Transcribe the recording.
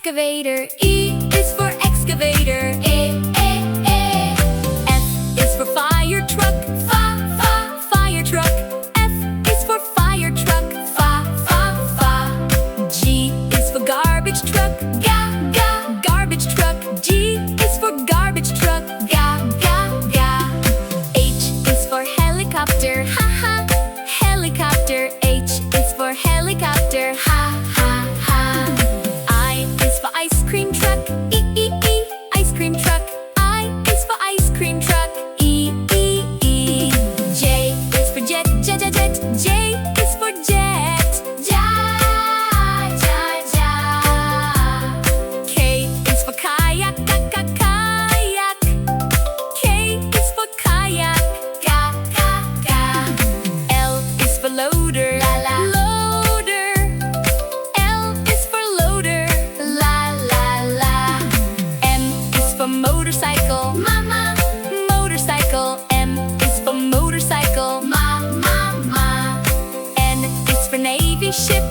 excavator. E is for excavator. F is for fire truck. Fire truck. F is for fire truck. G is for garbage truck. Garbage truck. G is for garbage truck. H is for helicopter. Helicopter. H is for helicopter. I is for ice cream truck. Ice cream truck. I is for ice cream truck. J is for jet. J is for jet. K is for kayak. Kayak. K is for kayak. L is for loader. Loader. L is for loader. M is for motorcycle. Motorcycle. M is for motorcycle. N is for navy ship.